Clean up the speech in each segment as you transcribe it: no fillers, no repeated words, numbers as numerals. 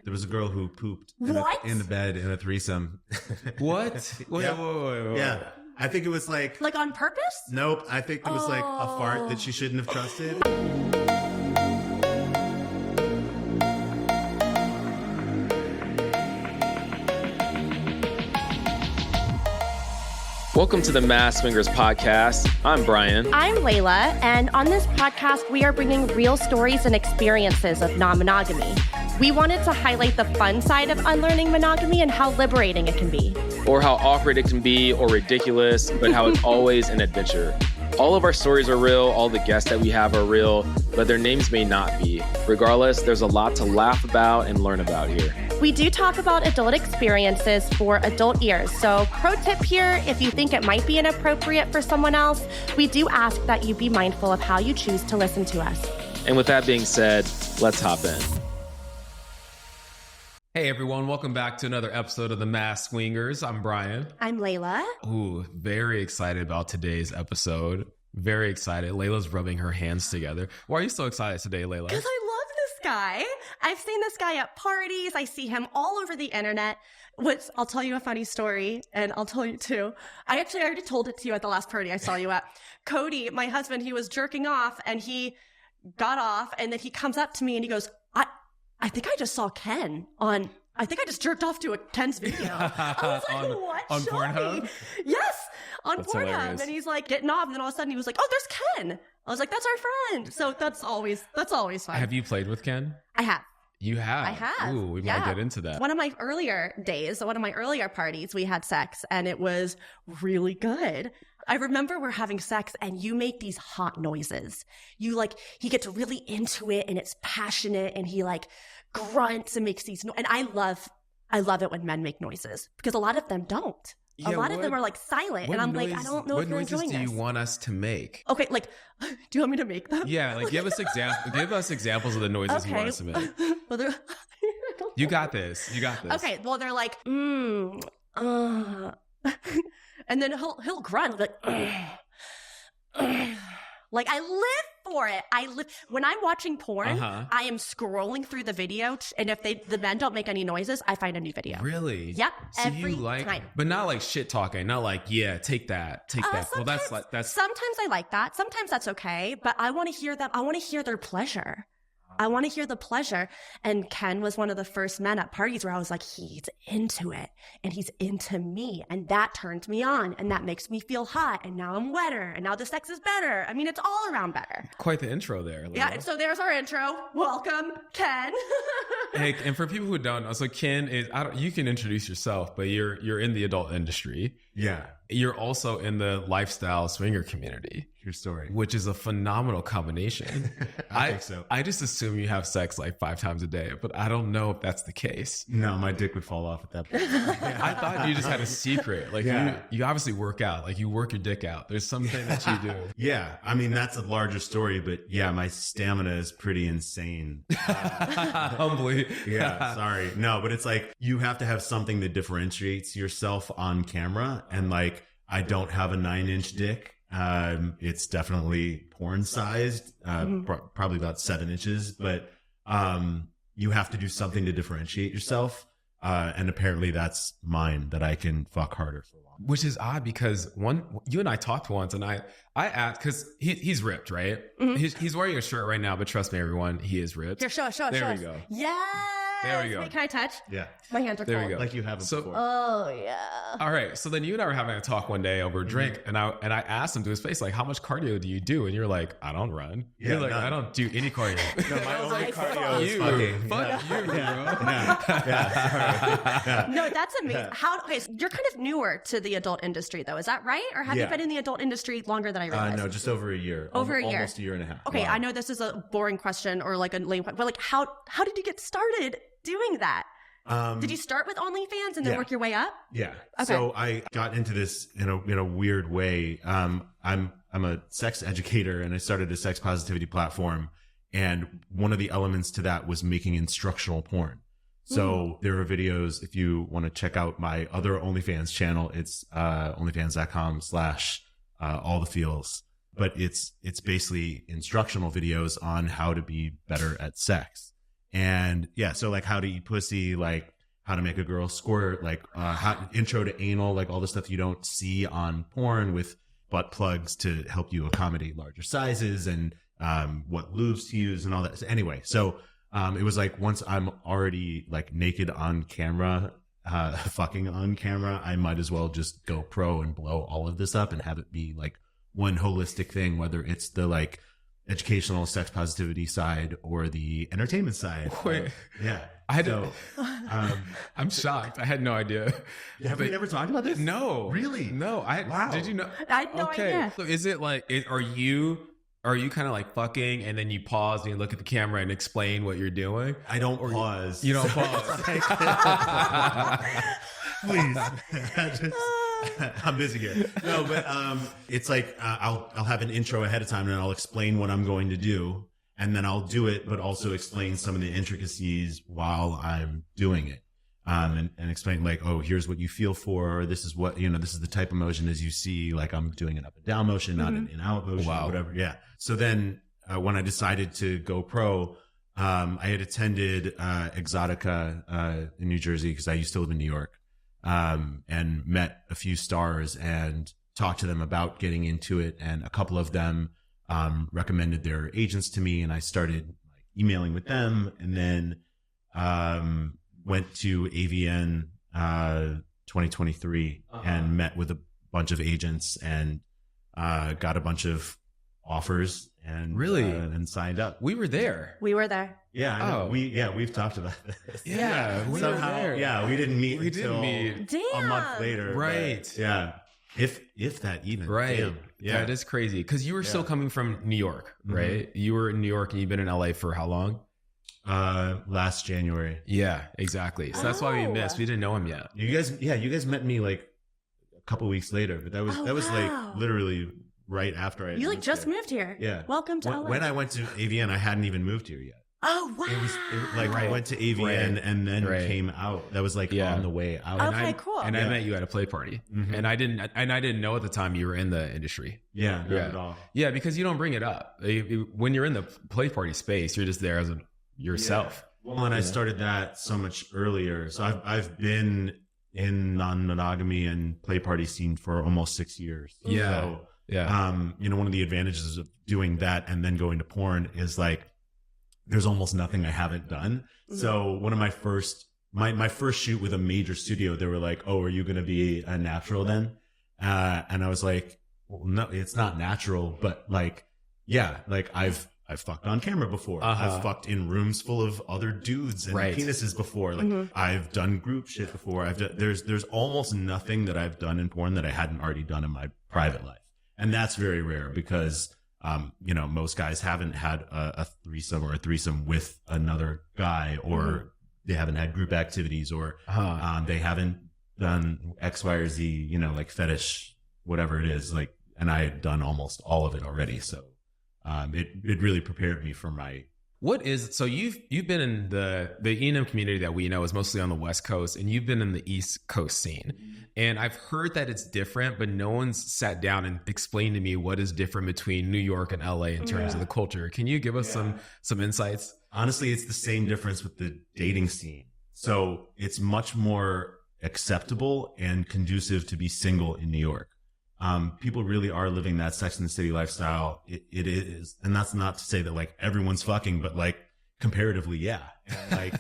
There was a girl who pooped What? in the bed in a threesome. What? Wait. Yeah. I think it was like on purpose? nope. I think it was like a fart that she shouldn't have trusted. Welcome to the Mass Swingers podcast. I'm Brian. I'm Layla, and on this podcast, we are bringing real stories and experiences of non-monogamy. We wanted to highlight the fun side of unlearning monogamy and how liberating it can be. Or how awkward it can be, or ridiculous, but how it's always an adventure. All of our stories are real, all the guests that we have are real, but their names may not be. Regardless, there's a lot to laugh about and learn about here. We do talk about adult experiences for adult ears. So pro tip here, if you think it might be inappropriate for someone else, we do ask that you be mindful of how you choose to listen to us. And with that being said, let's hop in. Hey everyone, welcome back to another episode of the Mass Swingers. I'm Brian. I'm Layla. Ooh, very excited about today's episode. Very excited. Layla's rubbing her hands together. Why are you so excited today, Layla? Because I love this guy. I've seen this guy at parties. I see him all over the internet. I'll tell you a funny story, and I'll tell you too. I already told it to you at the last party I saw you at. Cody, my husband, he was jerking off, and he got off, and then he comes up to me and he goes, I think I just saw Ken I think I just jerked off to a Ken's video. I was like, what? On Show Pornhub? me. Yes, on That's Pornhub. hilarious. And he's like getting off, and then all of a sudden he was like, oh, there's Ken. I was like, that's our friend. So that's always fun. Have you played with Ken? I have. You have? I have. Ooh, we might Yeah. get into that. One of my earlier parties, we had sex, and it was really good. I remember we're having sex and you make these hot noises. He gets really into it and it's passionate and he grunts and makes these and I love it when men make noises because a lot of them don't. Yeah, a lot of them are silent and I'm I don't know if you're enjoying this. What noises do you want us to make? Okay, do you want me to make them? Yeah, give us examples of the noises you want us to make. Well, they're You got this. Okay, well they're and then he'll grunt I live for it. When I'm watching porn, I am scrolling through the video, and if the men don't make any noises, I find a new video. Really? Yep. So every you time. But not shit talking. Not yeah, take that. Well, that's Sometimes I like that. Sometimes that's okay. But I want to hear them. I want to hear their pleasure. I want to hear the pleasure. And Ken was one of the first men at parties where I was like, he's into it and he's into me. And that turned me on and that makes me feel hot. And now I'm wetter and now the sex is better. I mean, it's all around better. quite the intro there. Layla. Yeah. So there's our intro. Welcome, Ken. Hey, and for people who don't know, so Ken is, you can introduce yourself, but you're in the adult industry. Yeah. You're also in the lifestyle swinger community. True story. Which is a phenomenal combination. I think so. I just assume you have sex 5 times a day, but I don't know if that's the case. No, my dick would fall off at that point. I thought you just had a secret. You obviously work out. You work your dick out. There's something that you do. Yeah. I mean, that's a larger story, but yeah, my stamina is pretty insane. Humbly. Yeah. Sorry. No, but it's you have to have something that differentiates yourself on camera. And I don't have a 9-inch dick. It's definitely porn sized, probably about 7 inches, but, you have to do something to differentiate yourself. And apparently that's mine that I can fuck harder for long. Which is odd because you and I talked once and I asked, cause he's ripped, right? Mm-hmm. He's wearing a shirt right now, but trust me, everyone, he is ripped. Here, show us. There we go. Yes. There we go. Wait, can I touch? Yeah. My hands are There we cold. go. Like you haven't before. Oh, yeah. All right. So then you and I were having a talk one day over a drink and I asked him to his face, how much cardio do you do? And you're like, I don't run. Yeah, You're like, none. I don't do any cardio. No, my only like, cardio is you. fucking. Fuck you, bro. Yeah. No, that's amazing. So you're kind of newer to the adult industry, though. Is that right? Or have you Yeah. been in the adult industry longer than I realized? No, just over a year. Over a year. Almost a year and a half. Okay, Wow. I know this is a boring question or a lame question, but how did you get started doing that? Did you start with OnlyFans and then Yeah. work your way up? Yeah. Okay. So I got into this in a weird way. I'm a sex educator and I started a sex positivity platform. And one of the elements to that was making instructional porn. So there are videos, if you want to check out my other OnlyFans channel, it's onlyfans.com/allthefeels. But it's basically instructional videos on how to be better at sex. And yeah, so like how to eat pussy, like how to make a girl squirt, like intro to anal, like all the stuff you don't see on porn with butt plugs to help you accommodate larger sizes and what lubes to use and all that. Anyway, so it was like once I'm already like naked on camera, fucking on camera, I might as well just go pro and blow all of this up and have it be like one holistic thing, whether it's the like educational sex positivity side or the entertainment side. Wait. Yeah. I'm shocked. I had no idea. Have we never talked about this? No. Really? No. Wow. Did you know? I had no idea. So is it like, are you kind of like fucking and then you pause and you look at the camera and explain what you're doing? I don't pause. You don't pause. Please. I'm busy here. No, but it's like I'll have an intro ahead of time and I'll explain what I'm going to do, and then I'll do it, but also explain some of the intricacies while I'm doing it, and explain like, oh, here's what you feel for. Or this is what this is the type of motion as you see. Like I'm doing an up and down motion, not an in out motion, or whatever. Yeah. So then when I decided to go pro, I had attended Exotica in New Jersey because I used to live in New York. And met a few stars and talked to them about getting into it. And a couple of them, recommended their agents to me, and I started emailing with them, and then, went to AVN, 2023 and met with a bunch of agents and, got a bunch of offers and Really? And signed up. We were there. We were there. Yeah. I know. Oh. We've talked about this. Yeah. We Somehow, were there. yeah, we didn't meet until Damn. a month later. Right. But, yeah. If that even. Right. Damn. Yeah. That is crazy. Because you were still coming from New York, right? Mm-hmm. You were in New York and you've been in LA for how long? Last January. Yeah, exactly. So that's why we Oh. missed. We didn't know him yet. You guys met me like a couple weeks later, but that was Oh, like literally right after I You like moved just there. moved here. Yeah. Welcome to LA. When I went to AVN, I hadn't even moved here yet. Oh wow. Like I went to AVN Right. and then Right. came out. That was like Yeah. on the way out. Okay, cool. And I met you at a play party, Mhm. and I didn't know at the time you were in the industry. Yeah, not Yeah. at all. Yeah, because you don't bring it up when you're in the play party space. You're just there as yourself. Well, and I started that so much earlier. So I've been in non-monogamy and play party scene for almost 6 years. Yeah. So, Yeah. one of the advantages of doing that and then going to porn is like, there's almost nothing I haven't done. So one of my first shoot with a major studio, they were like, "Oh, are you going to be a natural then?" And I was like, "Well, no, it's not natural, but like, yeah, like I've fucked on camera before. I've fucked in rooms full of other dudes and Right. penises before. Like I've done group shit before. There's almost nothing that I've done in porn that I hadn't already done in my private life. And that's very rare because, most guys haven't had a threesome or a threesome with another guy, or they haven't had group activities, or they haven't done X, Y, or Z, like fetish, whatever it is. Like, and I had done almost all of it already. So, it really prepared me for my. So you've been in the E&M community that we know is mostly on the West Coast, and you've been in the East Coast scene. And I've heard that it's different, but no one's sat down and explained to me what is different between New York and LA in terms of the culture. Can you give us some insights? Honestly, it's the same difference with the dating scene. So it's much more acceptable and conducive to be single in New York. People really are living that Sex and the City lifestyle. It is. And that's not to say that like everyone's fucking, but like comparatively, yeah. And like,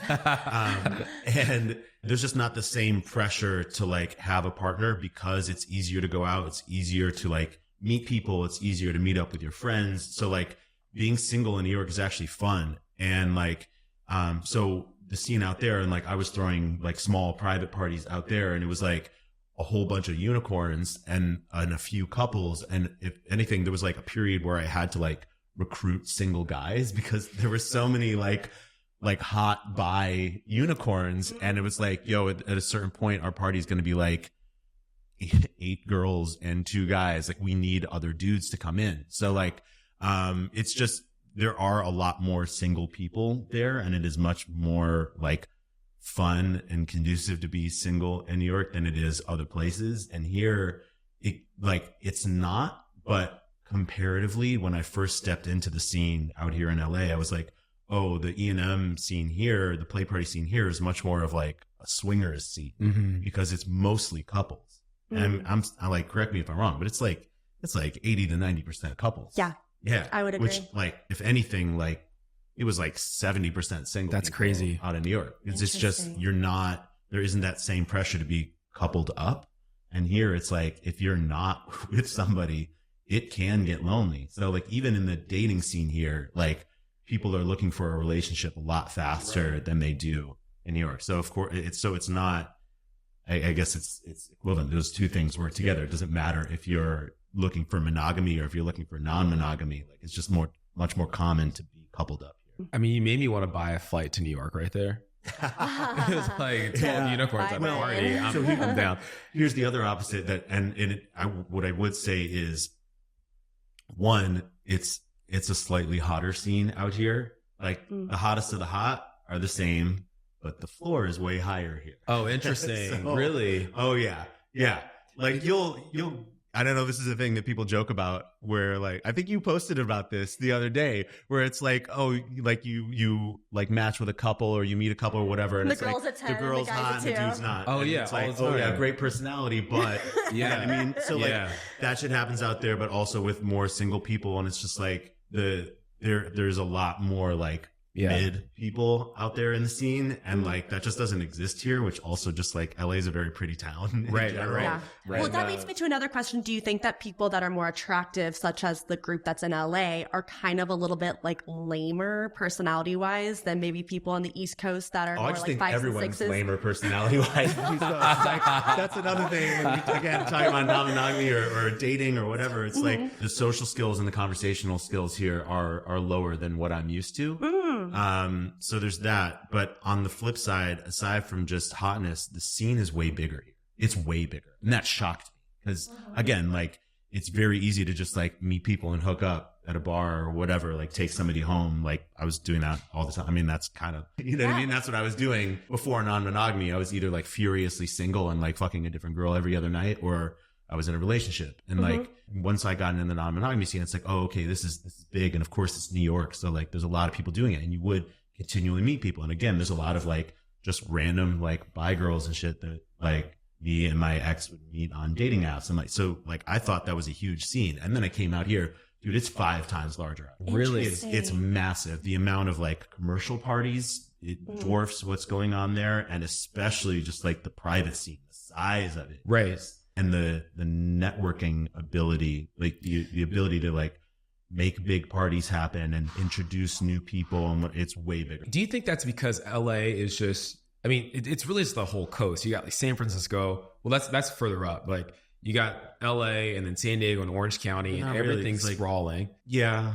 and there's just not the same pressure to like have a partner because it's easier to go out. It's easier to like meet people. It's easier to meet up with your friends. So like being single in New York is actually fun. And like, so the scene out there, and like I was throwing like small private parties out there, and it was like a whole bunch of unicorns and a few couples. And if anything, there was like a period where I had to like recruit single guys because there were so many like hot bi unicorns. And it was like, yo, at a certain point, our party's going to be like 8 girls and 2 guys. Like we need other dudes to come in. So like, it's just, there are a lot more single people there, and it is much more like fun and conducive to be single in New York than it is other places. And here it's not, but comparatively, when I first stepped into the scene out here in LA, I was like, oh, the E&M scene here, the play party scene here is much more of like a swingers scene because it's mostly couples. And I like, correct me if I'm wrong, but it's like 80 to 90% couples. Yeah. Yeah. I would agree. Which, like, if anything, like, it was like 70% single. That's people crazy. Out of New York. It's just, Interesting. there isn't that same pressure to be coupled up. And here it's like, if you're not with somebody, it can get lonely. So like, even in the dating scene here, like, people are looking for a relationship a lot faster than they do in New York. So of course, it's not, I guess it's equivalent. Those two things work together. It doesn't matter if you're looking for monogamy or if you're looking for non-monogamy. Like, it's just much more common to be coupled up here. I mean, you made me want to buy a flight to New York right there. It's like 12 unicorns at a party. I'm down. Here's the other opposite what I would say is, one, it's a slightly hotter scene out here. Like, the hottest of the hot are the same, but the floor is way higher here. Oh, interesting. So- Really? Oh yeah. Yeah. Like, you'll I don't know, this is a thing that people joke about where, like, I think you posted about this the other day, where it's like, oh, like you like match with a couple or you meet a couple or whatever. And The it's girl's like, a 10 the and the girl's guy's a hot and the 2. dude's not. Oh, And yeah, it's all like, the oh yeah, time. great personality, but Yeah. I mean, so like, Yeah. that shit happens out there, but also with more single people. And it's just like there's a lot more like mid people out there in the scene, and like that just doesn't exist here, which also just like LA is a very pretty town in Right, general. right. Yeah. Right. Well, that leads me to another question. Do you think that people that are more attractive, such as the group that's in LA, are kind of a little bit like lamer personality wise than maybe people on the East Coast that are Oh, I more just like think fives and everyone's sixes? lamer personality wise. So it's like, that's another thing. When we, again, talking about non-monogamy or dating or whatever, it's like the social skills and the conversational skills here are lower than what I'm used to. So there's that. But on the flip side, aside from just hotness, the scene is way bigger here. It's way bigger. And that shocked me. Because again, like, it's very easy to just like meet people and hook up at a bar or whatever, like take somebody home. Like, I was doing that all the time. I mean, that's kind of, you know what I mean? That's what I was doing before non-monogamy. I was either like furiously single and like fucking a different girl every other night, or I was in a relationship. And like, once I got into the non-monogamy scene, it's like, oh, okay, this is big. And of course it's New York. So like, there's a lot of people doing it, and you would continually meet people. And again, there's a lot of like just random like bi girls and shit that like me and my ex would meet on dating apps. And like, so like, I thought that was a huge scene. And then I came out here, dude, it's 5 times larger. Really? It's massive. The amount of like commercial parties, it dwarfs what's going on there. And especially just like the private scene, the size of it. Right. And the networking ability, like the ability to like make big parties happen and introduce new people. And it's way bigger. Do you think that's because LA is just, I mean, it's really just the whole coast. You got like San Francisco. Well, that's further up. Like, you got LA and then San Diego and Orange County, and Not really. everything's It's like- sprawling. Yeah.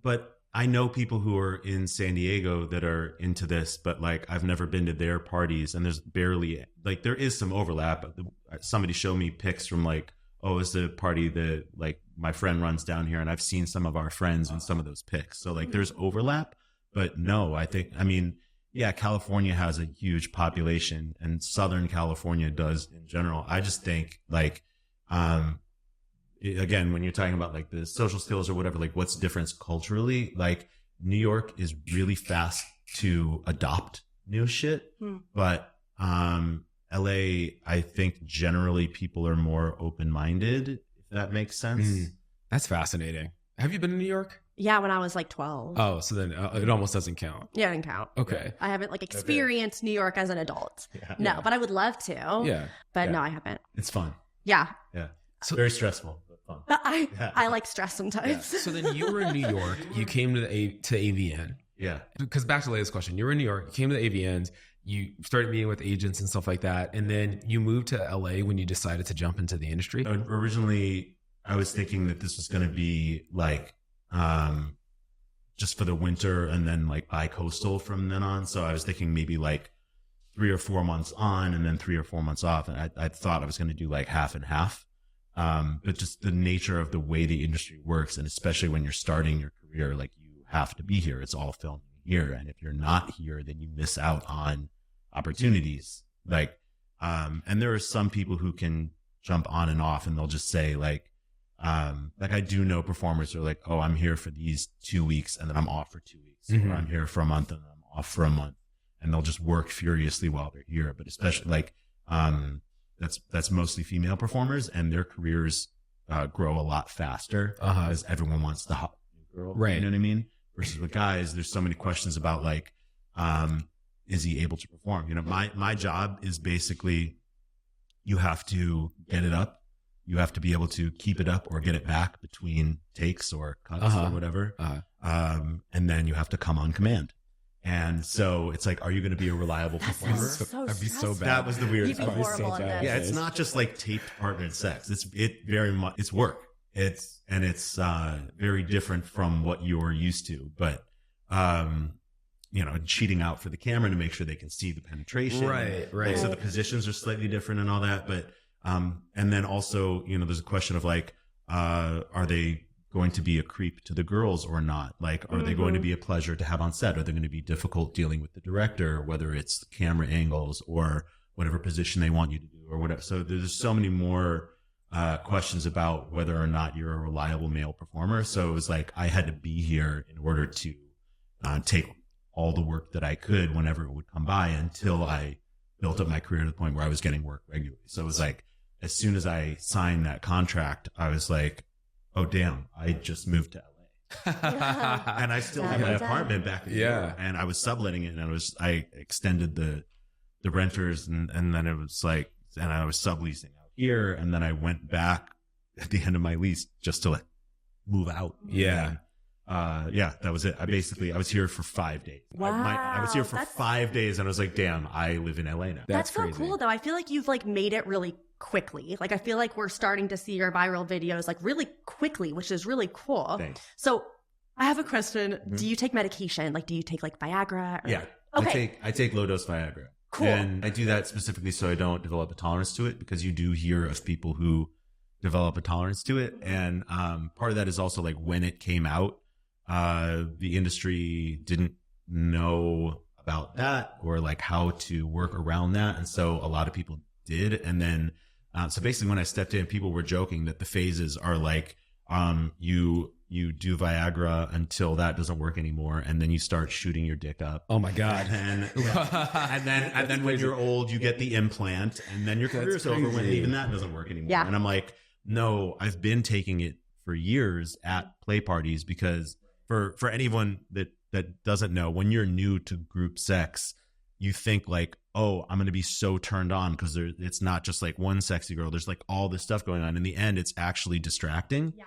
But I know people who are in San Diego that are into this, but like, I've never been to their parties, and there's barely, like, there is some overlap. Somebody showed me pics from like, oh, it's the party that like my friend runs down here, and I've seen some of our friends in some of those pics. So like, there's overlap, but no, I mean, yeah, California has a huge population, and Southern California does in general. I just think like, again, when you're talking about like the social skills or whatever, like what's different culturally, like New York is really fast to adopt new shit. But LA, I think generally people are more open-minded, if that makes sense. That's fascinating. Have you been to New York? Yeah, when I was like 12. Oh, so then it almost doesn't count. Yeah, it didn't count. Okay. I haven't like experienced New York as an adult. Yeah. No, but I would love to. Yeah. But Yeah. no, I haven't. It's fun. Yeah. Yeah. So- Very stressful, but fun. But Yeah. I like stress sometimes. So then you were in New York. You came to AVN. Yeah. Because back to the latest question, you were in New York. You came to the AVNs. You started meeting with agents and stuff like that, and then you moved to LA when you decided to jump into the industry. Originally, I was thinking that this was going to be like, just for the winter, and then like bi-coastal from then on. So I was thinking maybe like 3 or 4 months on and then 3 or 4 months off. And I thought I was going to do like half and half. But just the nature of the way the industry works, and especially when you're starting your career, like you have to be here. It's all filmed here. And if you're not here, then you miss out on opportunities. Like, and there are some people who can jump on and off, and they'll just say like I do know performers who are like, oh, I'm here for these 2 weeks and then I'm off for 2 weeks. or I'm here for a month and I'm off for a month, and they'll just work furiously while they're here. But especially like, that's mostly female performers, and their careers grow a lot faster because everyone wants the hot new girl. Right. You know what I mean? Versus with guys, there's so many questions about like, is he able to perform? You know, my job is basically, you have to get it up. You have to be able to keep it up or get it back between takes or cuts or whatever. And then you have to come on command. And so it's like, are you going to be a reliable performer? That'd be so bad. That was the weirdest You'd be part. horrible at this. Yeah, it's not just like taped partnered sex. It's very much, it's work. It's very different from what you're used to. But you know, cheating out for the camera to make sure they can see the penetration. Right. Like, so the positions are slightly different and all that. But and then also, you know, there's a question of like, are they going to be a creep to the girls or not? Like, are they going to be a pleasure to have on set? Are they going to be difficult dealing with the director, whether it's the camera angles or whatever position they want you to do or whatever? So there's so many more questions about whether or not you're a reliable male performer. So it was like, I had to be here in order to take all the work that I could whenever it would come by until I built up my career to the point where I was getting work regularly. So it was like, as soon as I signed that contract, I was like, oh, damn, I just moved to LA. And I still have my apartment back in New York, and I was subletting it, and I extended the renters, and then it was like, and I was subleasing out here, and then I went back at the end of my lease just to like move out. Yeah. And, that was it. I was here for 5 days. Wow. I was here for 5 days, and I was like, damn, I live in LA now. That's so crazy. cool though. I feel like you've like made it really quickly. Like I feel like we're starting to see your viral videos like really quickly, which is really cool. Thanks. So I have a question. Do you take medication? Like do you take like Viagra? Or... Yeah. Okay. I take low dose Viagra. Cool. And I do that specifically so I don't develop a tolerance to it, because you do hear of people who develop a tolerance to it. And part of that is also like when it came out, the industry didn't know about that or like how to work around that. And so a lot of people did. And then, so basically when I stepped in, people were joking that the phases are like, you do Viagra until that doesn't work anymore, and then you start shooting your dick up. Oh my God. And then when you're old, you get the implant, and then your career's over when even that doesn't work anymore. Yeah. And I'm like, no, I've been taking it for years at play parties, because for anyone that doesn't know, when you're new to group sex, you think like, oh, I'm going to be so turned on because it's not just like one sexy girl. There's like all this stuff going on. In the end, it's actually distracting. Yeah.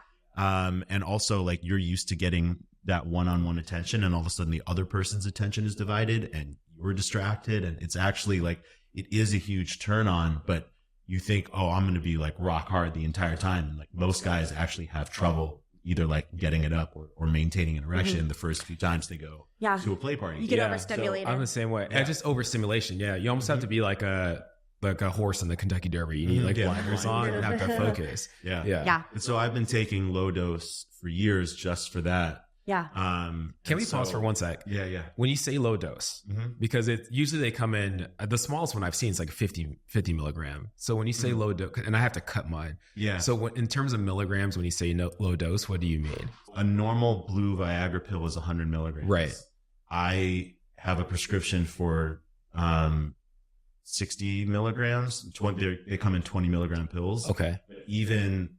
And also like you're used to getting that one-on-one attention, and all of a sudden the other person's attention is divided and you're distracted. And it's actually like, it is a huge turn on, but you think, oh, I'm going to be like rock hard the entire time. And like most guys actually have trouble either like getting it up or maintaining an erection the first few times they go to a play party. You get Yeah. overstimulated. So I'm the same way. Yeah. Just overstimulation. Yeah. You almost have to be like a horse in the Kentucky Derby. You need like Yeah. blinders on and have to focus. Yeah. yeah. And so I've been taking low dose for years just for that. Yeah. Can we pause for 1 sec? Yeah. When you say low dose, because it usually they come in, the smallest one I've seen is like 50 milligram. So when you say low dose, and I have to cut mine. Yeah. So in terms of milligrams, when you say low dose, what do you mean? A normal blue Viagra pill is 100 milligrams. Right. I have a prescription for 60 milligrams. They come in 20 milligram pills. Okay. Even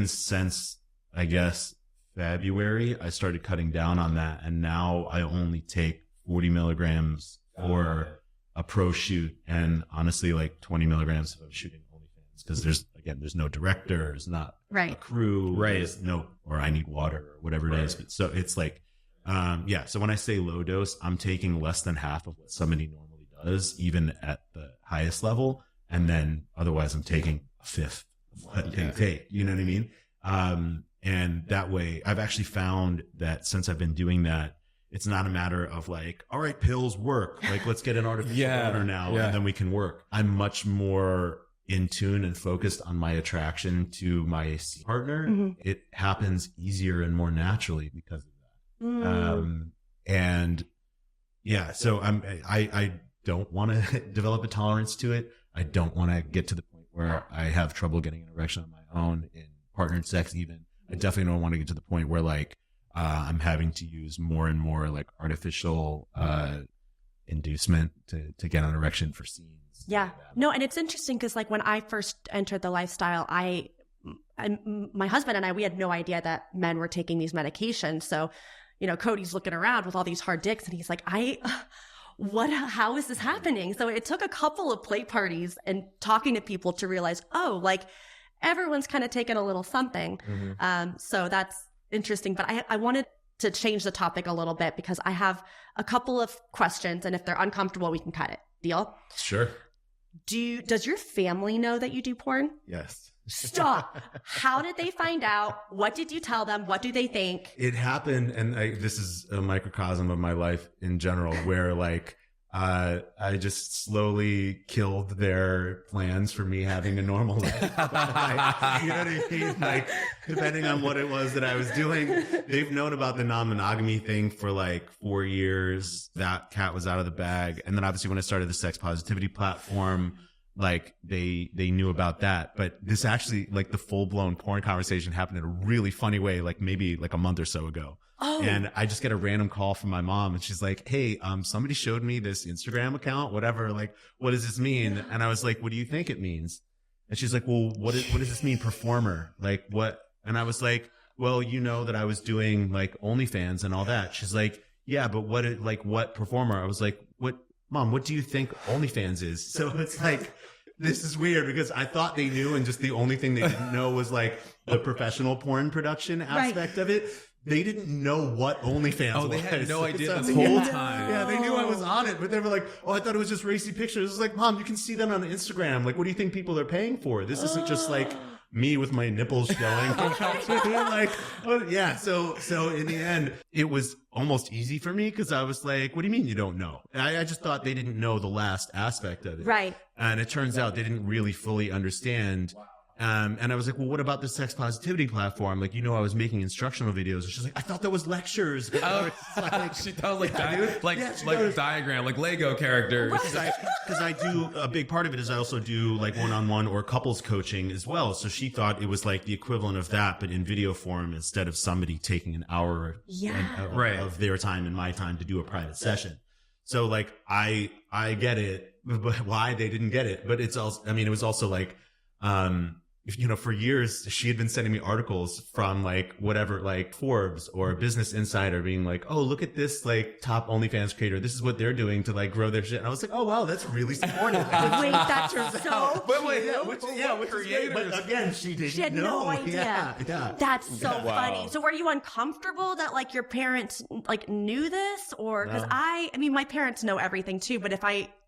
since, I guess, February, I started cutting down on that. And now I only take 40 milligrams for a pro shoot. And honestly, like 20 milligrams if I'm shooting OnlyFans. Because there's no director, there's not a Right. crew, Right. there's no, or I need water or whatever it is. But so it's like, so when I say low dose, I'm taking less than half of what somebody normally does, even at the highest level. And then otherwise I'm taking a fifth of what they take. You know what I mean? And that way I've actually found that since I've been doing that, it's not a matter of like, all right, pills work. Like, let's get an artificial water now and then we can work. I'm much more in tune and focused on my attraction to my partner. It happens easier and more naturally because of that. And yeah, so I don't want to develop a tolerance to it. I don't want to get to the point where I have trouble getting an erection on my own in partnered sex even. I definitely don't want to get to the point where like I'm having to use more and more like artificial inducement to get an erection for scenes. Yeah. No, and it's interesting because like when I first entered the lifestyle, my husband and I, we had no idea that men were taking these medications. So, you know, Cody's looking around with all these hard dicks and he's like, how is this happening? So it took a couple of play parties and talking to people to realize, oh, like everyone's kind of taking a little something. So that's interesting. But I wanted to change the topic a little bit because I have a couple of questions, and if they're uncomfortable, we can cut it. Deal? Sure. Does your family know that you do porn? Yes. Stop. How did they find out? What did you tell them? What do they think? It happened, and this is a microcosm of my life in general, where like I just slowly killed their plans for me having a normal life. You know what I mean? Like, depending on what it was that I was doing, they've known about the non-monogamy thing for like 4 years. That cat was out of the bag. And then obviously when I started the sex positivity platform, like they knew about that. But this actually, like the full-blown porn conversation happened in a really funny way, like maybe like a month or so ago. Oh. And I just get a random call from my mom and she's like, hey, somebody showed me this Instagram account, whatever. Like, what does this mean? And I was like, what do you think it means? And she's like, well, what does this mean? Performer? Like what? And I was like, well, you know that I was doing like OnlyFans and all that. She's like, yeah, but what performer? I was like, what, Mom, what do you think OnlyFans is? So it's like, this is weird because I thought they knew and just the only thing they didn't know was like the professional porn production aspect of it. They didn't know what OnlyFans was. Oh, they had no idea So- the whole time. Yeah, they knew I was on it, but they were like, oh, I thought it was just racy pictures. It's like, Mom, you can see that on Instagram. Like, what do you think people are paying for? This isn't just like me with my nipples showing. Like, well, yeah. So in the end, it was almost easy for me because I was like, what do you mean you don't know? I just thought they didn't know the last aspect of it. Right. And it turns out they didn't really fully understand. And I was like, well, what about the sex positivity platform? Like, I was making instructional videos. And she's like, I thought that was lectures. Oh, she thought like diagram, like Lego characters. Because I do, a big part of it is I also do like one-on-one or couples coaching as well. So she thought it was like the equivalent of that, but in video form instead of somebody taking an hour of their time and my time to do a private session. So like, I get it, but why they didn't get it. But it's also, it was also like, for years, she had been sending me articles from like whatever, like Forbes or Business Insider being like, oh, look at this like top OnlyFans creator. This is what they're doing to like grow their shit. And I was like, oh, wow, that's really supportive. Wait, that's so Which, but again, she had no idea. Yeah. That's so funny. So were you uncomfortable that like your parents like knew this? Or because my parents know everything too, but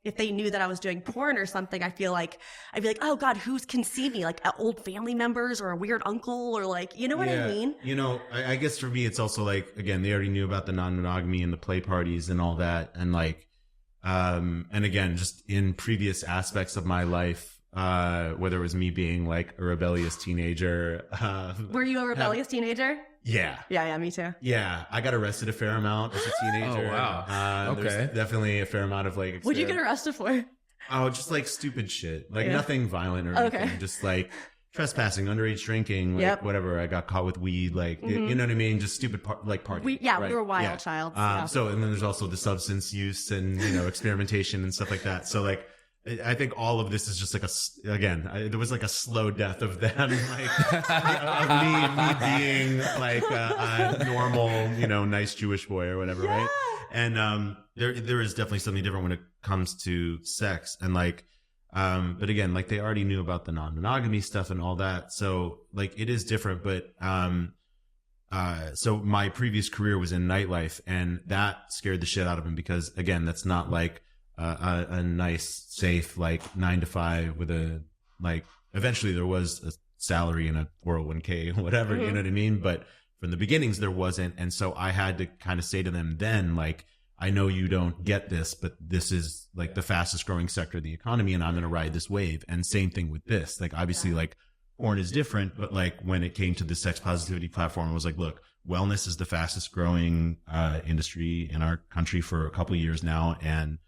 if they knew that I was doing porn or something, I feel like I'd be like, oh God, who can see me? Like old family members or a weird uncle or like, you know what I mean? I guess for me, it's also like, again, they already knew about the non-monogamy and the play parties and all that. And like, and again, just in previous aspects of my life, whether it was me being like a rebellious teenager. Were you a rebellious teenager? Yeah. Yeah, me too. Yeah, I got arrested a fair amount as a teenager. Oh, wow. Okay. There's definitely a fair amount of like... What'd you get arrested for? Oh, just like stupid shit. Like nothing violent or anything. Okay. Just like trespassing, underage drinking, like whatever. I got caught with weed, like, you know what I mean? Just stupid, partying. We were wild child. So, and then there's also the substance use and, experimentation and stuff like that. So like, I think all of this is just like there was like a slow death of them, like of me being like a normal, nice Jewish boy or whatever, right? And there is definitely something different when it comes to sex, and like, but again, like they already knew about the non-monogamy stuff and all that, so like it is different. But so my previous career was in nightlife, and that scared the shit out of him because again, that's not like a nice, safe, like 9 to 5 with a, like, eventually there was a salary and a 401k or whatever, you know what I mean? But from the beginnings, there wasn't. And so I had to kind of say to them then, like, I know you don't get this, but this is like the fastest growing sector of the economy and I'm going to ride this wave. And same thing with this, like, obviously like porn is different, but like when it came to the sex positivity platform, it was like, look, wellness is the fastest growing, industry in our country for a couple of years now. And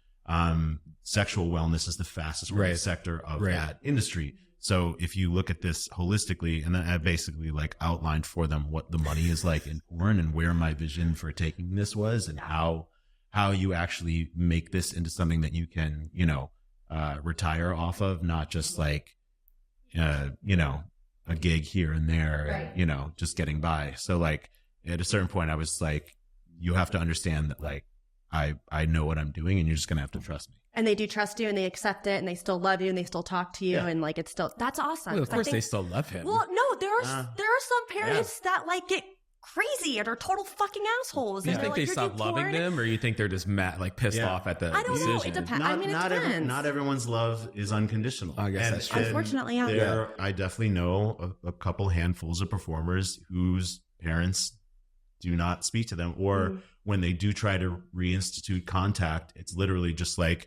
sexual wellness is the fastest growing sector of that industry. So if you look at this holistically, and then I basically like outlined for them what the money is like in porn and where my vision for taking this was, and how you actually make this into something that you can, retire off of, not just like, a gig here and there, and, just getting by. So like at a certain point I was like, you have to understand that like, I know what I'm doing and you're just going to have to trust me. And they do trust you and they accept it and they still love you and they still talk to you and like it's still, that's awesome. Well, of course they still love him. Well, no, there are some parents that like get crazy and are total fucking assholes. Do you and think like, they stop loving them, or you think they're just mad, like pissed off at the I don't decision? know. It depends. I mean, it depends. Not everyone's love is unconditional. I guess that's true. Unfortunately, I definitely know a couple handfuls of performers whose parents do not speak to them, or when they do try to reinstitute contact, it's literally just like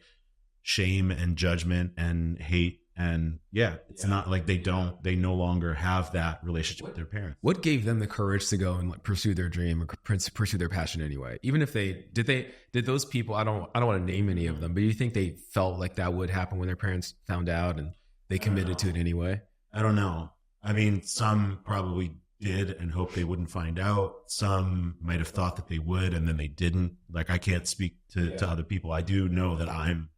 shame and judgment and hate. And it's not like they no longer have that relationship with their parents. What gave them the courage to go and like pursue their dream or pursue their passion anyway? Even if did those people, I don't want to name any of them, but do you think they felt like that would happen when their parents found out and they committed to it anyway? I don't know. I mean, some probably did and hoped they wouldn't find out. Some might have thought that they would and then they didn't. Like, I can't speak to other people. I do know that I'm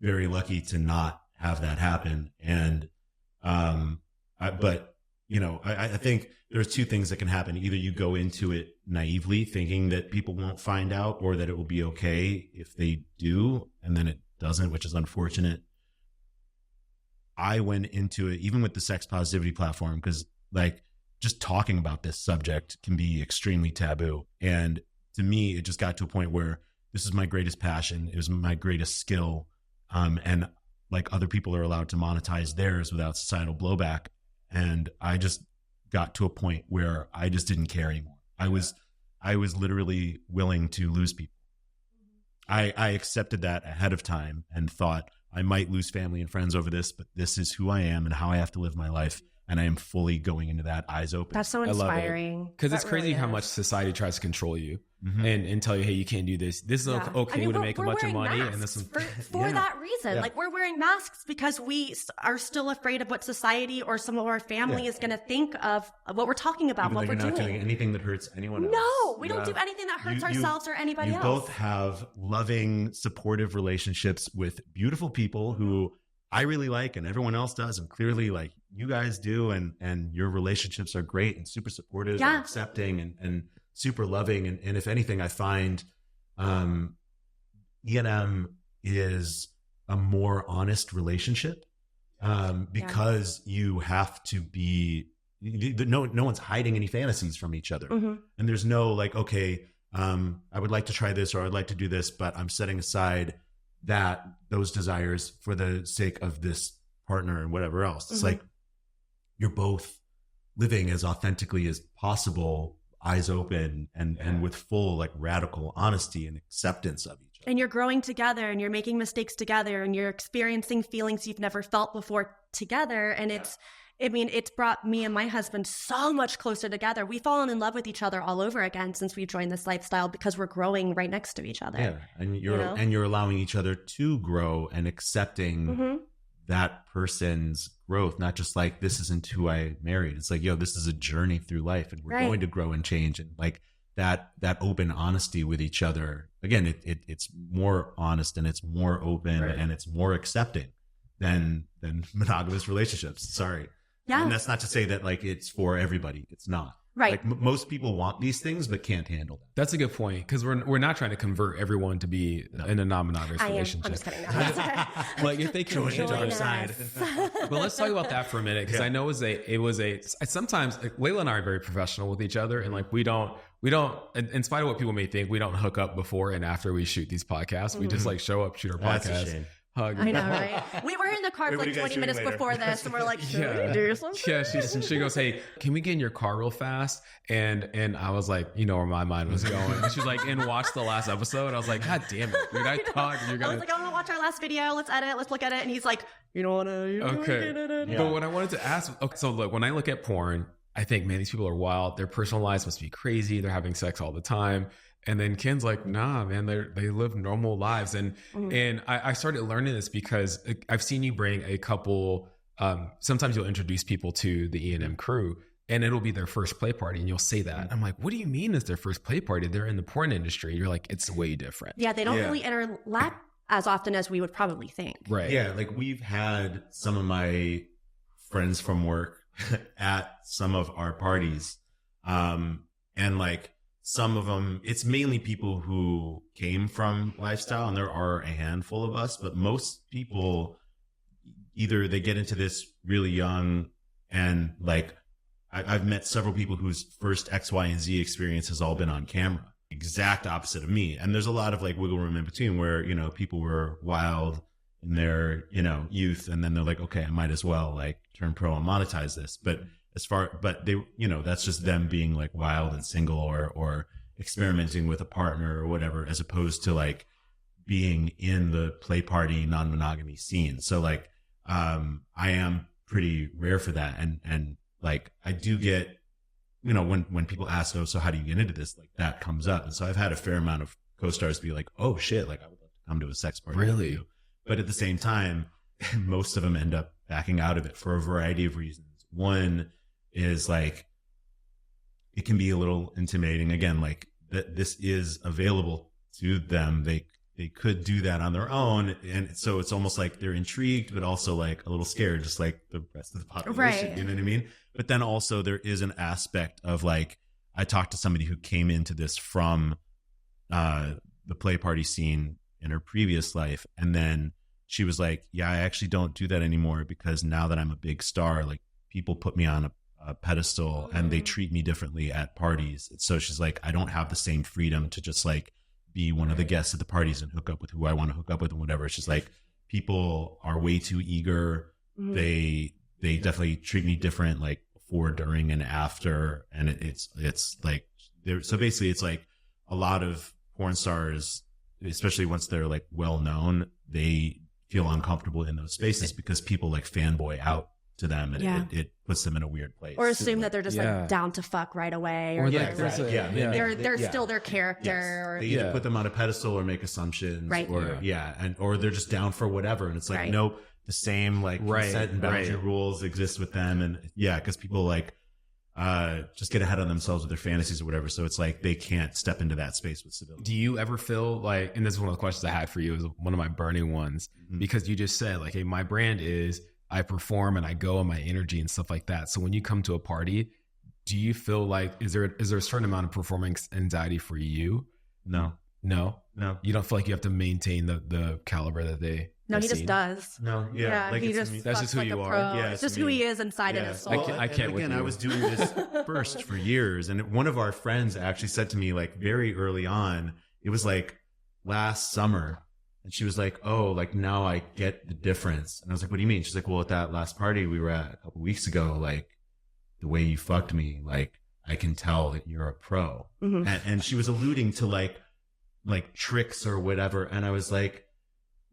very lucky to not have that happen. And, I think there's two things that can happen. Either you go into it naively thinking that people won't find out, or that it will be okay if they do, and then it doesn't, which is unfortunate. I went into it, even with the sex positivity platform, because like just talking about this subject can be extremely taboo. And to me, it just got to a point where this is my greatest passion. It was my greatest skill. And like other people are allowed to monetize theirs without societal blowback. And I just got to a point where I just didn't care anymore. I was literally willing to lose people. I accepted that ahead of time and thought I might lose family and friends over this, but this is who I am and how I have to live my life. And I am fully going into that eyes open. That's so inspiring. Because it's crazy how much society tries to control you and tell you, hey, you can't do this. This is okay to make a bunch of money. And this is for that reason. Like, we're wearing masks because we are still afraid of what society or some of our family is going to think of what we're talking about, Even what we're you're not doing. doing anything that hurts anyone else. No, we don't do anything that hurts ourselves or anybody else. You both have loving, supportive relationships with beautiful people who I really like and everyone else does, and clearly like you guys do, and your relationships are great and super supportive and accepting and super loving. And if anything, I find E&M is a more honest relationship because you have to be, no one's hiding any fantasies from each other. And there's no like, okay, I would like to try this or I'd like to do this, but I'm setting aside those desires for the sake of this partner and whatever else. It's like you're both living as authentically as possible, eyes open and with full like radical honesty and acceptance of each other. And you're growing together and you're making mistakes together and you're experiencing feelings you've never felt before together. And it's brought me and my husband so much closer together. We've fallen in love with each other all over again since we joined this lifestyle because we're growing right next to each other. Yeah. And you're allowing each other to grow and accepting that person's growth, not just like, this isn't who I married. It's like, this is a journey through life and we're going to grow and change. And like that open honesty with each other, again, it's more honest and it's more open and it's more accepting than monogamous relationships. Sorry. Yeah. And that's not to say that like it's for everybody. It's not. Right. Like most people want these things, but can't handle them. That's a good point, because we're not trying to convert everyone to be in a non-monogamous relationship. I'm just kidding. No. Like if they can join our side. But let's talk about that for a minute, because I know it was sometimes like, Layla and I are very professional with each other, and like we don't, in spite of what people may think, we don't hook up before and after we shoot these podcasts. We just like show up, shoot our That's podcast. a shame. Hug. I know, right? We were in the car for like 20 minutes before this, and we're like, should we do something? Yeah, she goes, hey, can we get in your car real fast? And I was like, where my mind was going. And she's like, and watch the last episode. I was like, God damn it, dude, I thought you're gonna. I was like, I'm gonna watch our last video. Let's edit. Let's look at it. And he's like, okay. But what I wanted to ask, so look, when I look at porn, I think, man, these people are wild. Their personal lives must be crazy. They're having sex all the time. And then Ken's like, nah, man, they live normal lives. And I started learning this because I've seen you bring a couple sometimes you'll introduce people to the E&M crew and it'll be their first play party and you'll say that. I'm like, what do you mean it's their first play party? They're in the porn industry. You're like, it's way different. Yeah, they don't really interlap as often as we would probably think. Right. Yeah, like we've had some of my friends from work at some of our parties. And like some of them, it's mainly people who came from lifestyle, and there are a handful of us, but most people either they get into this really young, and like I've met several people whose first X, Y, and Z experience has all been on camera. Exact opposite of me. And there's a lot of like wiggle room in between where, you know, people were wild in their, you know, youth, and then they're like, okay, I might as well like turn pro and monetize this. But they, you know, that's just them being like wild and single or experimenting with a partner or whatever, as opposed to like being in the play party non-monogamy scene. So like, I am pretty rare for that. And like, I do get, you know, when people ask, oh, so how do you get into this? Like that comes up. And so I've had a fair amount of co-stars be like, oh shit, like I would love to come to a sex party. Really? But at the same time, most of them end up backing out of it for a variety of reasons. One is like, it can be a little intimidating. Again, like that this is available to them. They could do that on their own. And so it's almost like they're intrigued, but also like a little scared, just like the rest of the population. Right. You know what I mean? But then also there is an aspect of like, I talked to somebody who came into this from the play party scene in her previous life. And then she was like, yeah, I actually don't do that anymore because now that I'm a big star, like people put me on a pedestal and they treat me differently at parties. So she's like, I don't have the same freedom to just like be one of the guests at the parties and hook up with who I want to hook up with and whatever. It's just like people are way too eager. Mm-hmm. They definitely treat me different, like before, during, and after. And it's like, so basically it's like a lot of porn stars, especially once they're like well known, they feel uncomfortable in those spaces because people like fanboy out to them, and it puts them in a weird place. Or assume that they're just like down to fuck right away, or they're still their character. Yes. Or they either put them on a pedestal or make assumptions, right? Or they're just down for whatever, and it's like nope, the same like consent and boundary rules exist with them, and because people like just get ahead of themselves with their fantasies or whatever. So it's like they can't step into that space with civility. Do you ever feel like, and this is one of the questions I had for you, is one of my burning ones, because you just said like, hey, my brand is I perform and I go on my energy and stuff like that. So when you come to a party, do you feel like, is there a certain amount of performance anxiety for you? No. You don't feel like you have to maintain the caliber that they. No, he just does. No, like he just that's just who like you are. Yeah, it's just who he is inside of his soul. I can't. Again, I was doing this first for years, and one of our friends actually said to me like very early on, it was like last summer. And she was like, oh, like now I get the difference. And I was like, what do you mean? She's like, well, at that last party we were at a couple weeks ago, like the way you fucked me, like I can tell that you're a pro. Mm-hmm. And she was alluding to like tricks or whatever. And I was like,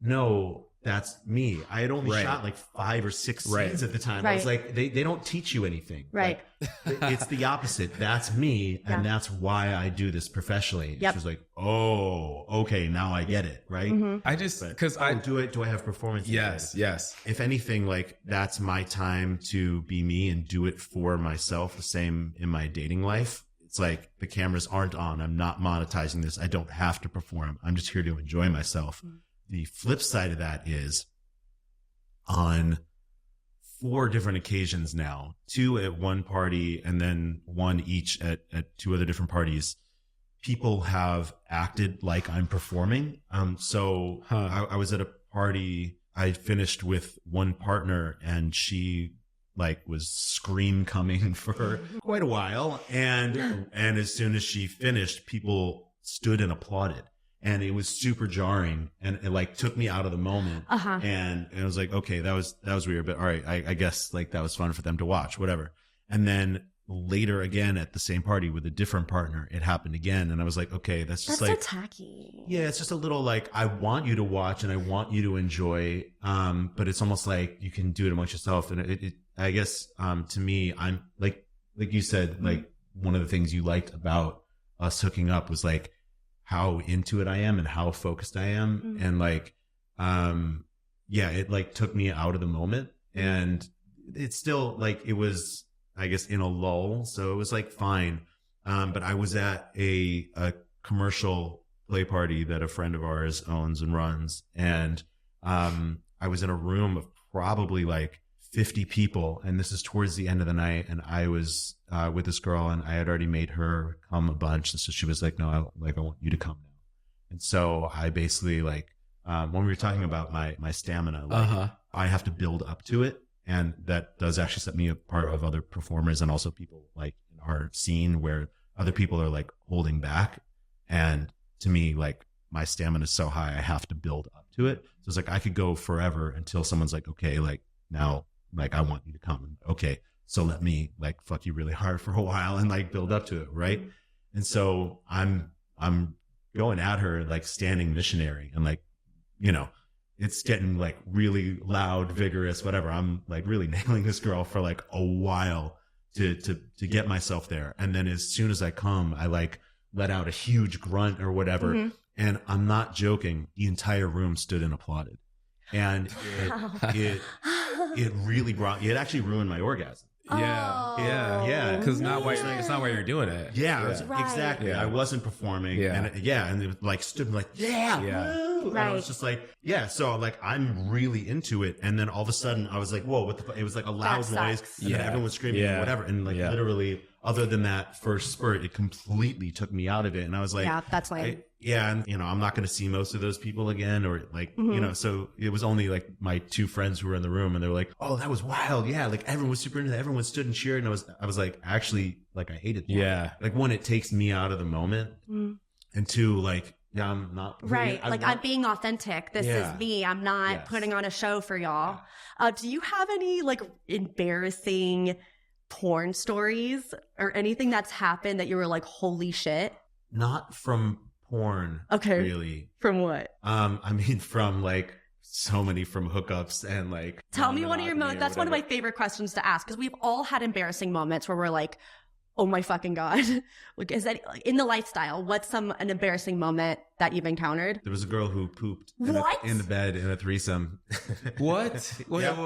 no, that's me. I had only shot like 5 or 6 scenes at the time. I was like, they don't teach you anything. Right. Like, it's the opposite. That's me. And that's why I do this professionally. Yep. She was like, oh, okay. Now I get it. Right. Mm-hmm. I just, cause I do it. Do I have performance? Yes. If anything, like that's my time to be me and do it for myself. The same in my dating life. It's like the cameras aren't on. I'm not monetizing this. I don't have to perform. I'm just here to enjoy myself. Mm-hmm. The flip side of that is on 4 different occasions now, 2 at one party and then 1 each at 2 other different parties, people have acted like I'm performing. I was at a party. I finished with one partner and she like was scream coming for quite a while. And as soon as she finished, people stood and applauded. And it was super jarring, and it like took me out of the moment. And it was like, okay, that was weird, but all right, I guess like that was fun for them to watch, whatever. And then later again at the same party with a different partner, it happened again, and I was like, okay, that's so tacky. Yeah, it's just a little like I want you to watch and I want you to enjoy, but it's almost like you can do it amongst yourself. And it I guess to me, I'm like you said, like one of the things you liked about us hooking up was like how into it I am and how focused I am. And like, it like took me out of the moment. and it's still like, it was, I guess, in a lull. So it was like fine. But I was at a commercial play party that a friend of ours owns and runs. And, I was in a room of probably like 50 people. And this is towards the end of the night. And I was, with this girl, and I had already made her come a bunch. And so she was like, no, I want you to come now. And so I basically like, when we were talking about my stamina, like, I have to build up to it. And that does actually set me apart of other performers and also people like in our scene where other people are like holding back. And to me, like my stamina is so high, I have to build up to it. So it's like, I could go forever until someone's like, okay, like now, like I want you to come. Okay. So let me like fuck you really hard for a while and like build up to it. Right. And so I'm going at her like standing missionary, and like, you know, it's getting like really loud, vigorous, whatever. I'm like really nailing this girl for like a while to get myself there. And then as soon as I come, I like let out a huge grunt or whatever. Mm-hmm. And I'm not joking. The entire room stood and applauded. And it really it actually ruined my orgasm. Yeah. Oh. Yeah. Because it's not why you're doing it. Yeah, Right. exactly. Yeah. I wasn't performing. Yeah. And it like stood like, yeah. Woo! And I was Right. just like, yeah. So like, I'm really into it. And then all of a sudden I was like, whoa, what the fuck? It was like a loud That noise. sucks. And then Yeah. everyone was screaming and Yeah. whatever. And like literally, other than that first spurt, it completely took me out of it. And I was like, Yeah, that's lame. and you know, I'm not going to see most of those people again, or like, you know, so it was only like my two friends who were in the room, and they were like, oh, that was wild. Yeah. Like everyone was super into that. Everyone stood and cheered. And I was like, actually, like I hated that. Yeah. Like one, it takes me out of the moment. Mm. And two, like, yeah, I'm not. Right. Like I'm being authentic. This Yeah. is me. I'm not Yes. putting on a show for y'all. Do you have any like embarrassing porn stories or anything that's happened that you were like, holy shit? Not from porn. Okay. Really. From what? I mean, from like so many from hookups and like. Tell me one of your monogamy or that's one of my whatever. favorite questions to ask, because we've all had embarrassing moments where we're like, oh my fucking God. Like, is that like, in the lifestyle? What's an embarrassing moment that you've encountered? There was a girl who pooped What? in the bed in a threesome. What? Wait, Yeah.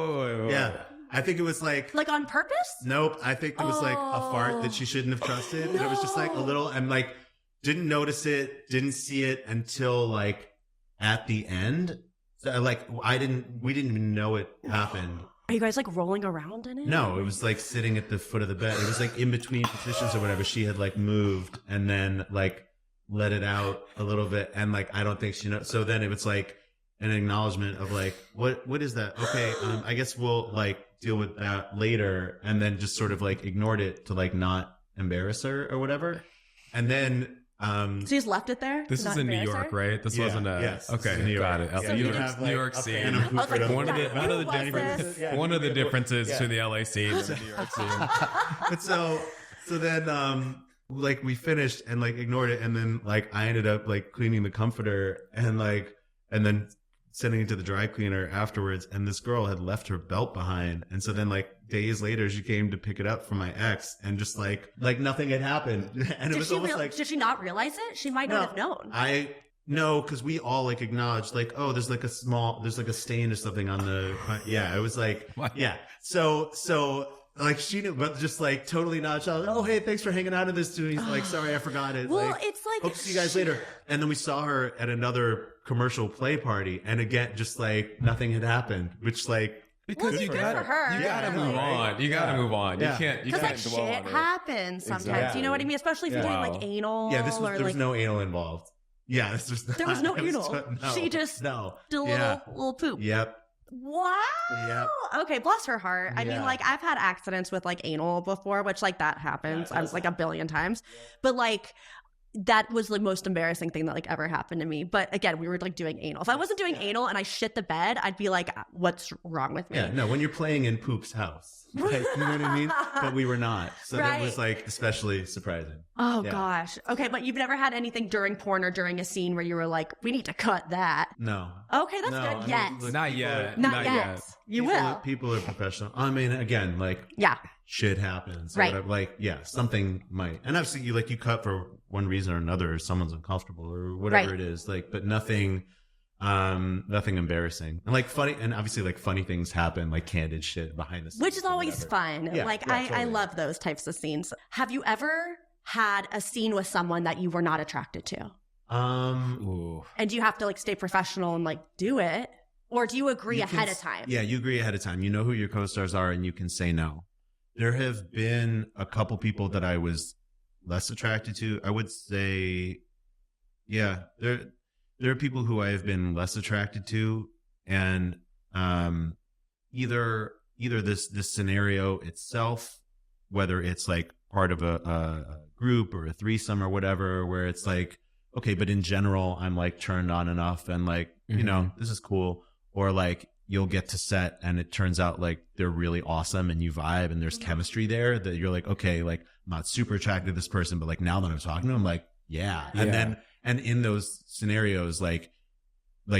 wait. Yeah. I think it was like, Like on purpose? nope. I think it was like a Oh. fart that she shouldn't have trusted. And it was just like a little, and like, didn't notice it, didn't see it until like at the end. So like, we didn't even know it happened. Are you guys like rolling around in it? No, it was like sitting at the foot of the bed. It was like in between positions or whatever. She had like moved and then like let it out a little bit. And like, I don't think she knows. So then it was like an acknowledgement of like, what is that? Okay. I guess we'll like deal with that later. And then just sort of like ignored it to like not embarrass her or whatever. And then, So you just left it there? This to is not in New embarrass York, her? right? This Yeah, wasn't a. yes, this Okay, is New York. got it. Yeah, So New you York, didn't- New York a scene. fan of I was like, Cooper. One of the yeah, one of who the was differences. this? One of the differences Yeah. to the LA scene and the New York scene. But so then like we finished and like ignored it, and then like I ended up like cleaning the comforter and then sending it to the dry cleaner afterwards, and this girl had left her belt behind, and so then like days later she came to pick it up from my ex, and just like nothing had happened. And it Did was she, almost like did she not realize it? She might not have known. No, because we all like acknowledged like, oh, there's like a stain or something on the, it was like, What? yeah. So like she knew, but just like totally nonchalant. Oh, hey, thanks for hanging out in this too. He's like, sorry, I forgot it. Well, like, it's like hope to see you guys later. And then we saw her at another commercial play party, and again, just like nothing had happened, which like, Because Well, you good gotta, for her. you gotta Yeah, move right. on. You gotta Yeah. move on. Yeah. You can't. You because can't like dwell shit on it. happens sometimes. Exactly. You know what I mean? Especially if you're Yeah. doing like anal. there or was like, no anal involved. Yeah, this was There was no it anal. no, She just no. did a Yeah. little poop. Yep. Wow. Yep. Okay, bless her heart. I mean, Yeah. like I've had accidents with like anal before, which like that happens. Yeah, it I'm does like a billion times, but like that was the most embarrassing thing that like ever happened to me. But again, we were like doing anal. If I wasn't doing anal and I shit the bed, I'd be like, what's wrong with me? Yeah, no, when you're playing in Poop's house. Like, you know what I mean? But we were not. So that was Right. like especially surprising. Oh Yeah. gosh. Okay, but you've never had anything during porn or during a scene where you were like, we need to cut that. No. Okay, that's No, good. I mean, Yes. look, Not people yet. are- Not yet. You people will. Are, people are professional. I mean, again, like Yeah. shit happens. or Right. whatever. Like, yeah, something might. And obviously, you cut for one reason or another, or someone's uncomfortable or whatever Right. it is. Like, but nothing Nothing embarrassing. And like funny, and obviously like funny things happen, like candid shit behind the scenes. Which is or always whatever. fun. Yeah, Like, yeah, I totally. love those types of scenes. Have you ever had a scene with someone that you were not attracted to? Ooh. And do you have to like stay professional and like do it? Or do you agree You can ahead s- of time? Yeah, you agree ahead of time. You know who your co-stars are and you can say no. There have been a couple people that I was less attracted to. I would say, yeah, there are people who I have been less attracted to, and either this scenario itself, whether it's like part of a group or a threesome or whatever, where it's like, okay, but in general, I'm like turned on enough and like, you know, this is cool. Or like you'll get to set and it turns out like they're really awesome and you vibe and there's chemistry there that you're like, okay, like I'm not super attracted to this person, but like now that I'm talking to them, like, yeah. And then, and in those scenarios, like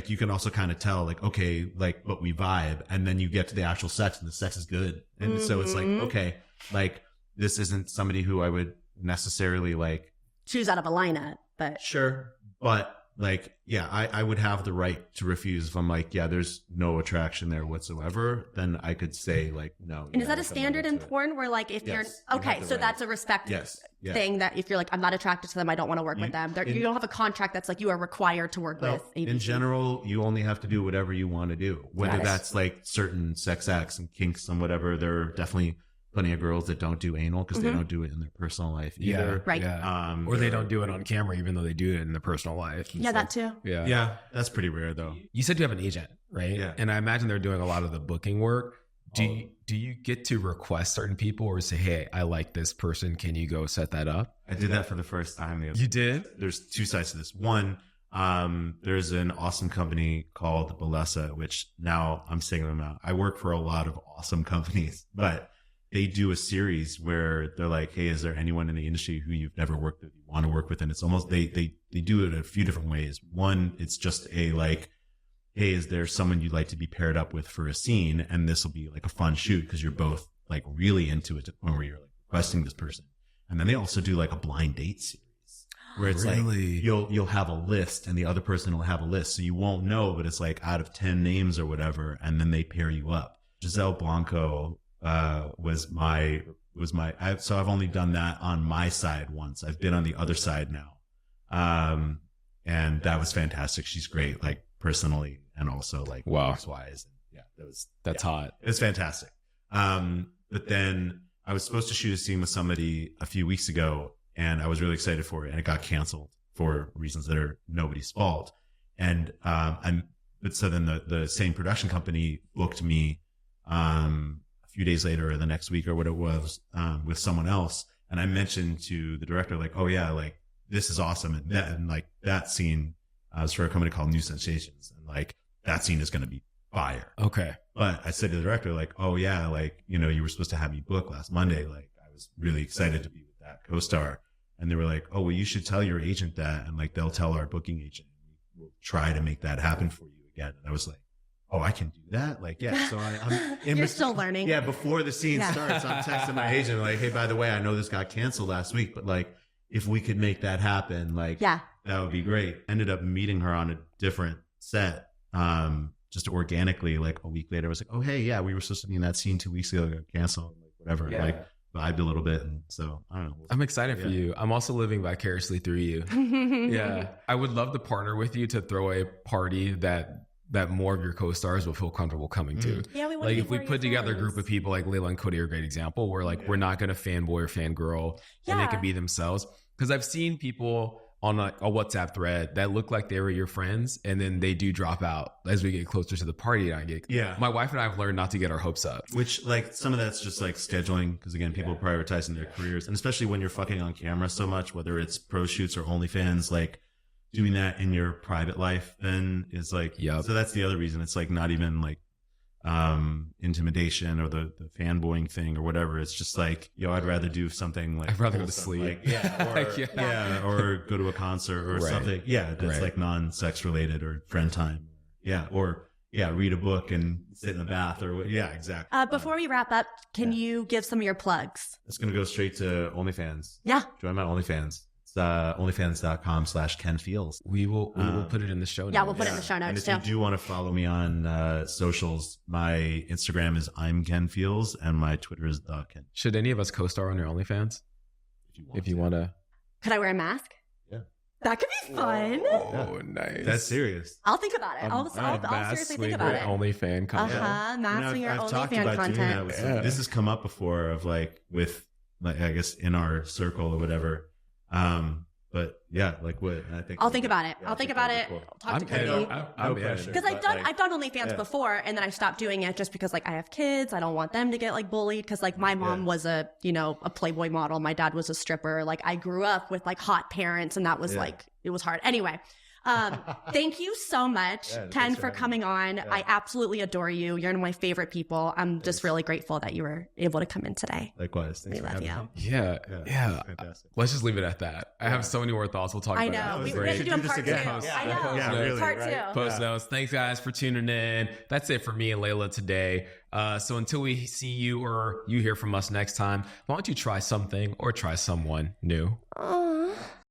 you can also kind of tell like, okay, like, but we vibe. And then you get to the actual sex and the sex is good. And so it's like, okay, like this isn't somebody who I would necessarily like, Choose out of a lineup, but sure. But like, yeah, I would have the right to refuse if I'm like, yeah, there's no attraction there whatsoever. Then I could say like, no. and yeah, is that a like, I'm not standard in into it. porn where like if Yes, you you're okay, have the so right. that's a respect Yes. Yeah. thing that if you're like I'm not attracted to them, I don't want to work with them. You don't have a contract that's like you are required to work No, with. in ABC. general, you only have to do whatever you want to do. Whether Got it. that's like certain sex acts and kinks and whatever, there are definitely plenty of girls that don't do anal because they don't do it in their personal life either. Right. Yeah. Or they don't do it on camera, even though they do it in their personal life. Yeah, that too. Yeah. Yeah, that's pretty rare though. You said you have an agent, right? Yeah. And I imagine they're doing a lot of the booking work. Do you get to request certain people or say, hey, I like this person. Can you go set that up? I did that for the first time the other You did? There's two sides to this. One, there's an awesome company called Balesa, which now I'm singling them out. I work for a lot of awesome companies, but they do a series where they're like, hey, is there anyone in the industry who you've never worked with, you want to work with? And it's almost, they do it a few different ways. One, it's just a like, hey, is there someone you'd like to be paired up with for a scene? And this will be like a fun shoot because you're both like really into it to the point where you're like requesting this person. And then they also do like a blind date series where it's like Really? you'll have a list and the other person will have a list. So you won't know, but it's like out of 10 names or whatever. And then they pair you up. Giselle Blanco, so I've only done that on my side once. I've been on the other side now. And that was fantastic. She's great, like personally and also like Wow. looks-wise. Yeah, That's hot. it's fantastic. But then I was supposed to shoot a scene with somebody a few weeks ago and I was really excited for it and it got canceled for reasons that are nobody's fault. And, so then the same production company booked me, a few days later or the next week or what it was, with someone else. And I mentioned to the director, like, oh yeah, like this is awesome. And like that scene, was for a company called New Sensations. And like that scene is going to be fire. Okay. But I said to the director, like, oh yeah, like, you know, you were supposed to have me book last Monday. Like I was really excited to be with that co-star. And they were like, oh, well, you should tell your agent that. And like, they'll tell our booking agent. We'll try to make that happen for you again. And I was like, oh, I can do that? Like, yeah. So I'm You're still learning. Yeah. Before the scene Yeah. starts, I'm texting my agent like, hey, by the way, I know this got canceled last week, but like, if we could make that happen, like, Yeah. that would be great. Ended up meeting her on a different set. Just organically, like a week later, I was like, oh, hey, yeah, we were supposed to be in that scene 2 weeks ago, it got canceled, like whatever. Yeah. Like vibed a little bit. And so I don't know. I'm excited for Yeah. you. I'm also living vicariously through you. Yeah. I would love to partner with you to throw a party that more of your co-stars will feel comfortable coming to. Yeah, we want Like to if we put together a group of people like Layla and Cody are a great example where like we're not going to fanboy or fangirl and they Yeah. can be themselves. Because I've seen people on a WhatsApp thread that look like they were your friends and then they do drop out as we get closer to the party. And I get, Yeah. my wife and I have learned not to get our hopes up. Which like some of that's just like scheduling. Cause again, people prioritizing their careers and especially when you're fucking on camera so much, whether it's pro shoots or OnlyFans, like doing that in your private life then is like, Yep. So that's the other reason. It's like not even like, intimidation or the fanboying thing or whatever. It's just like, yo, I'd rather do something like, I'd rather go to wholesome, sleep. like, yeah, or, Yeah. yeah, or go to a concert or Right. something. Yeah. That's Right. like non-sex related or friend time. Yeah. Or yeah, read a book and sit in the bath or what. Yeah, exactly. Before we wrap up, can you give some of your plugs? It's going to go straight to OnlyFans. Yeah. Join my OnlyFans. onlyfans.com/Ken Feels. We will put it in the show notes. Yeah, we'll put it in the show And notes if too. you do want to follow me on socials, my Instagram is I'm Ken Feels and my Twitter is the Ken. Should any of us co-star on your OnlyFans? If you want to. Could I wear a mask? Yeah. That could be fun. Oh, nice. That's serious. I'll think about it. I'll seriously think about it. OnlyFan content. Masking your I've talked OnlyFans about doing content. that with some- this has come up before of like with like I guess in our circle or whatever. But yeah, like what I think I'll think about it. Yeah, I'll think about it. cool. I'll talk to I'm Cody. No pressure. Because But, like, I've done OnlyFans yeah. before, and then I stopped doing it just because like I have kids. I don't want them to get like bullied. Because like my mom was a Playboy model. My dad was a stripper. Like I grew up with like hot parents, and that was like it was hard. Anyway, thank you so much, Yeah, Ken, thanks for for coming on. Yeah. I absolutely adore you. You're one of my favorite people. I'm just Thanks. really grateful that you were able to come in today. Likewise. Thanks We for love having you. me. Yeah. Fantastic. Let's just leave it at that. I have so many more thoughts. We'll talk I about know. it. We have to do a part two. again. I know. Yeah, really, Part right? two. Post notes. Thanks, guys, for tuning in. That's it for me and Layla today. So until we see you or you hear from us next time, why don't you try something or try someone new? Oh.